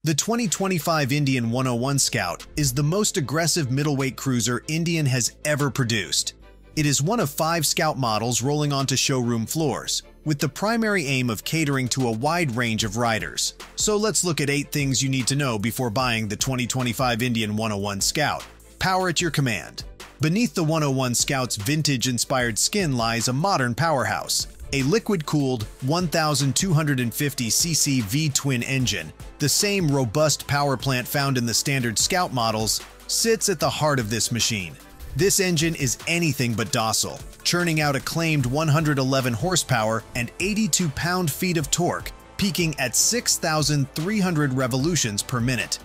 The 2025 Indian 101 Scout is the most aggressive middleweight cruiser Indian has ever produced. It is one of 5 Scout models rolling onto showroom floors, with the primary aim of catering to a wide range of riders. So let's look at 8 things you need to know before buying the 2025 Indian 101 Scout. Power at your command. Beneath the 101 Scout's vintage-inspired skin lies a modern powerhouse, a liquid-cooled 1,250cc V-twin engine. The same robust power plant found in the standard Scout models sits at the heart of this machine. This engine is anything but docile, churning out a claimed 111 horsepower and 82 pound-feet of torque, peaking at 6,300 revolutions per minute.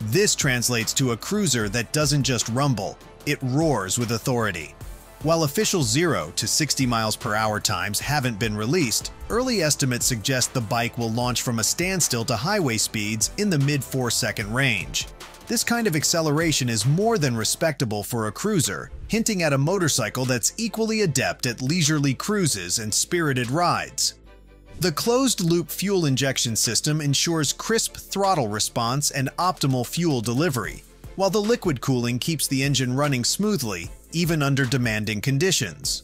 This translates to a cruiser that doesn't just rumble, it roars with authority. While official 0 to 60 miles per hour times haven't been released, early estimates suggest the bike will launch from a standstill to highway speeds in the mid-4-second range. This kind of acceleration is more than respectable for a cruiser, hinting at a motorcycle that's equally adept at leisurely cruises and spirited rides. The closed-loop fuel injection system ensures crisp throttle response and optimal fuel delivery, while the liquid cooling keeps the engine running smoothly, even under demanding conditions.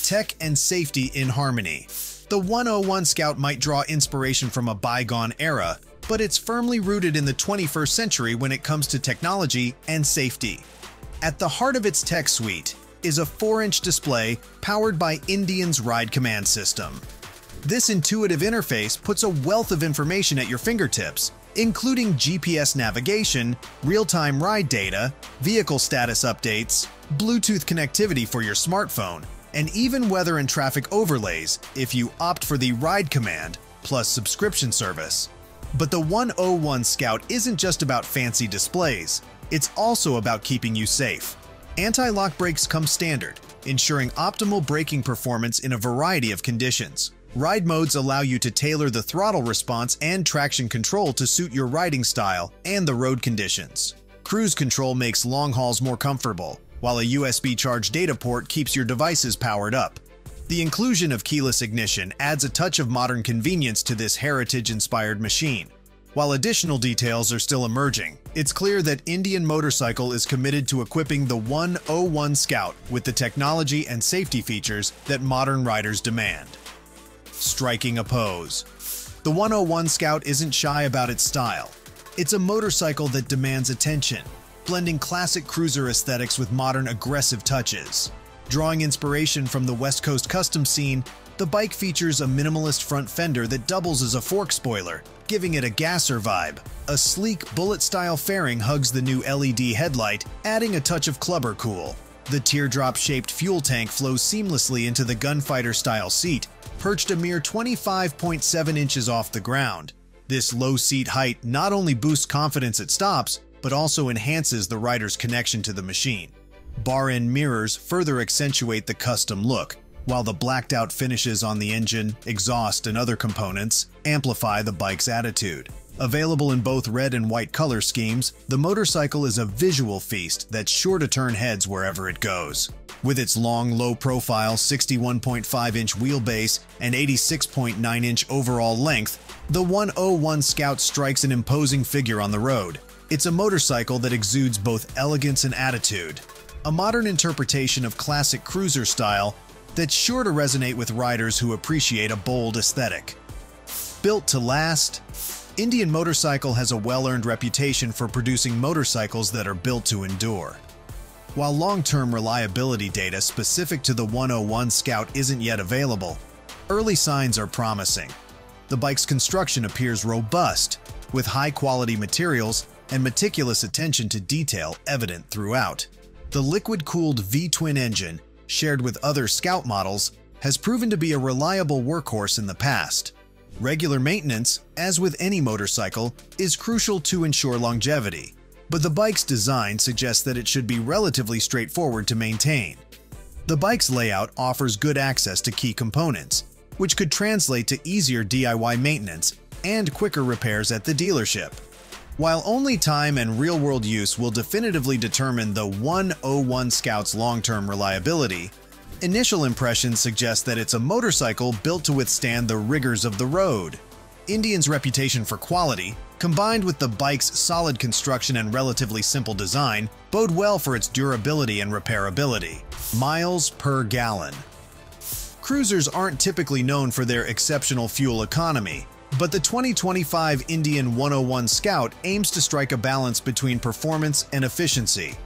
Tech and safety in harmony. The 101 Scout might draw inspiration from a bygone era, but it's firmly rooted in the 21st century when it comes to technology and safety. At the heart of its tech suite is a 4-inch display powered by Indian's Ride Command System. This intuitive interface puts a wealth of information at your fingertips, including GPS navigation, real-time ride data, vehicle status updates, Bluetooth connectivity for your smartphone, and even weather and traffic overlays if you opt for the Ride Command plus subscription service. But the 101 Scout isn't just about fancy displays, it's also about keeping you safe. Anti-lock brakes come standard, ensuring optimal braking performance in a variety of conditions. Ride modes allow you to tailor the throttle response and traction control to suit your riding style and the road conditions. Cruise control makes long hauls more comfortable, while a USB charge data port keeps your devices powered up. The inclusion of keyless ignition adds a touch of modern convenience to this heritage-inspired machine. While additional details are still emerging, it's clear that Indian Motorcycle is committed to equipping the 101 Scout with the technology and safety features that modern riders demand. Striking a pose. The 101 Scout isn't shy about its style. It's a motorcycle that demands attention, blending classic cruiser aesthetics with modern aggressive touches. Drawing inspiration from the West Coast custom scene, the bike features a minimalist front fender that doubles as a fork spoiler, giving it a gasser vibe. A sleek bullet-style fairing hugs the new LED headlight, adding a touch of clubber cool. The teardrop-shaped fuel tank flows seamlessly into the gunfighter-style seat, perched a mere 25.7 inches off the ground. This low seat height not only boosts confidence at stops, but also enhances the rider's connection to the machine. Bar-end mirrors further accentuate the custom look, while the blacked-out finishes on the engine, exhaust, and other components amplify the bike's attitude. Available in both red and white color schemes, the motorcycle is a visual feast that's sure to turn heads wherever it goes. With its long, low-profile 61.5-inch wheelbase and 86.9-inch overall length, the 101 Scout strikes an imposing figure on the road. It's a motorcycle that exudes both elegance and attitude, a modern interpretation of classic cruiser style that's sure to resonate with riders who appreciate a bold aesthetic. Built to last, Indian Motorcycle has a well-earned reputation for producing motorcycles that are built to endure. While long-term reliability data specific to the 101 Scout isn't yet available, early signs are promising. The bike's construction appears robust, with high-quality materials and meticulous attention to detail evident throughout. The liquid-cooled V-twin engine, shared with other Scout models, has proven to be a reliable workhorse in the past. Regular maintenance, as with any motorcycle, is crucial to ensure longevity, but the bike's design suggests that it should be relatively straightforward to maintain. The bike's layout offers good access to key components, which could translate to easier DIY maintenance and quicker repairs at the dealership. While only time and real-world use will definitively determine the 101 Scout's long-term reliability, initial impressions suggest that it's a motorcycle built to withstand the rigors of the road. Indian's reputation for quality, combined with the bike's solid construction and relatively simple design, bode well for its durability and repairability. Miles per gallon. Cruisers aren't typically known for their exceptional fuel economy, but the 2025 Indian 101 Scout aims to strike a balance between performance and efficiency.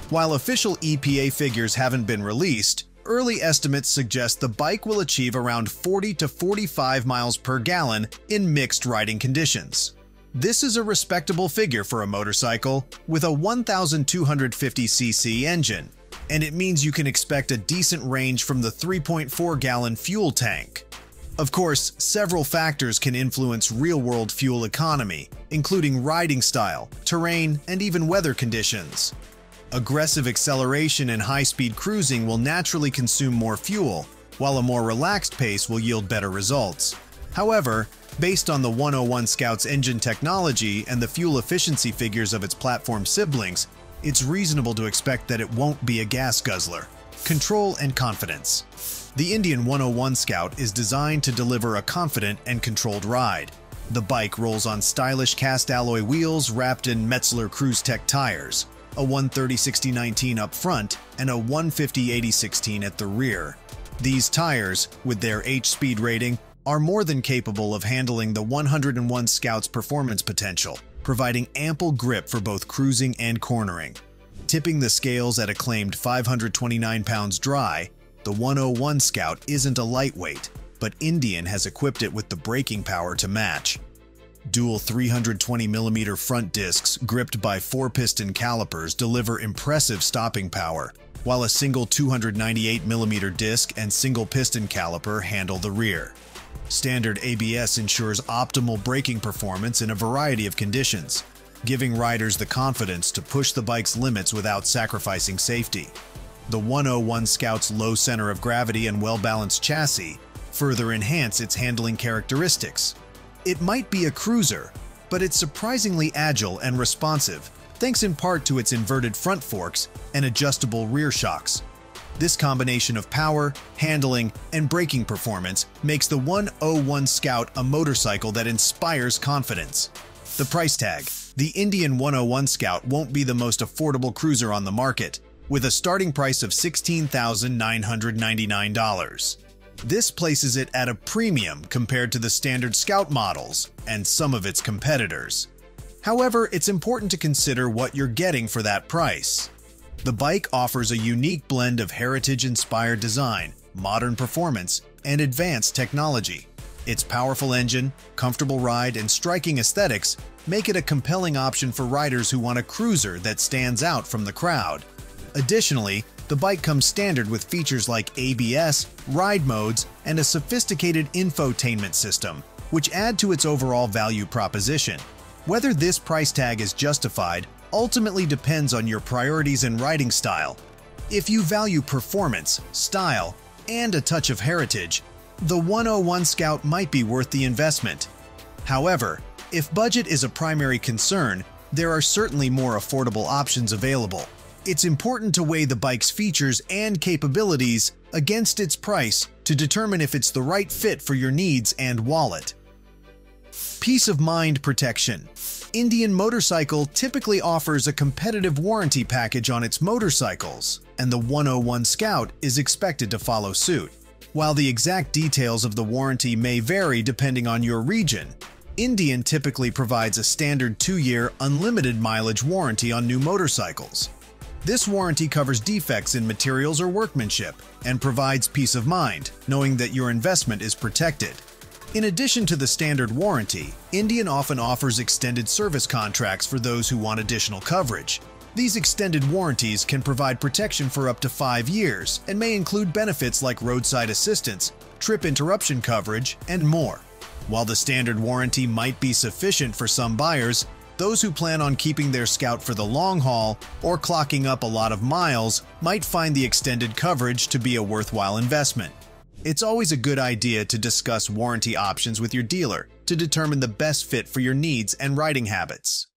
While official EPA figures haven't been released, early estimates suggest the bike will achieve around 40 to 45 miles per gallon in mixed riding conditions. This is a respectable figure for a motorcycle with a 1,250cc engine, and it means you can expect a decent range from the 3.4-gallon fuel tank. Of course, several factors can influence real-world fuel economy, including riding style, terrain, and even weather conditions. Aggressive acceleration and high-speed cruising will naturally consume more fuel, while a more relaxed pace will yield better results. However, based on the 101 Scout's engine technology and the fuel efficiency figures of its platform siblings, it's reasonable to expect that it won't be a gas guzzler. Control and confidence. The Indian 101 Scout is designed to deliver a confident and controlled ride. The bike rolls on stylish cast alloy wheels wrapped in Metzeler Cruise Tech tires, a 130/60/19 up front and a 150/80/16 at the rear. These tires, with their H-speed rating, are more than capable of handling the 101 Scout's performance potential, providing ample grip for both cruising and cornering. Tipping the scales at a claimed 529 pounds dry, the 101 Scout isn't a lightweight, but Indian has equipped it with the braking power to match. Dual 320mm front discs gripped by 4-piston calipers deliver impressive stopping power, while a single 298mm disc and single piston caliper handle the rear. Standard ABS ensures optimal braking performance in a variety of conditions, giving riders the confidence to push the bike's limits without sacrificing safety. The 101 Scout's low center of gravity and well-balanced chassis further enhance its handling characteristics. It might be a cruiser, but it's surprisingly agile and responsive, thanks in part to its inverted front forks and adjustable rear shocks. This combination of power, handling, and braking performance makes the 101 Scout a motorcycle that inspires confidence. The price tag. The Indian 101 Scout won't be the most affordable cruiser on the market, with a starting price of $16,999. This places it at a premium compared to the standard Scout models and some of its competitors. However, it's important to consider what you're getting for that price. The bike offers a unique blend of heritage-inspired design, modern performance, and advanced technology. Its powerful engine, comfortable ride, and striking aesthetics make it a compelling option for riders who want a cruiser that stands out from the crowd. Additionally, the bike comes standard with features like ABS, ride modes, and a sophisticated infotainment system, which add to its overall value proposition. Whether this price tag is justified ultimately depends on your priorities and riding style. If you value performance, style, and a touch of heritage, the 101 Scout might be worth the investment. However, if budget is a primary concern, there are certainly more affordable options available. It's important to weigh the bike's features and capabilities against its price to determine if it's the right fit for your needs and wallet. Peace of mind protection. Indian Motorcycle typically offers a competitive warranty package on its motorcycles, and the 101 Scout is expected to follow suit. While the exact details of the warranty may vary depending on your region, Indian typically provides a standard 2-year unlimited mileage warranty on new motorcycles. This warranty covers defects in materials or workmanship and provides peace of mind, knowing that your investment is protected. In addition to the standard warranty, Indian often offers extended service contracts for those who want additional coverage. These extended warranties can provide protection for up to 5 years and may include benefits like roadside assistance, trip interruption coverage, and more. While the standard warranty might be sufficient for some buyers, those who plan on keeping their Scout for the long haul or clocking up a lot of miles might find the extended coverage to be a worthwhile investment. It's always a good idea to discuss warranty options with your dealer to determine the best fit for your needs and riding habits.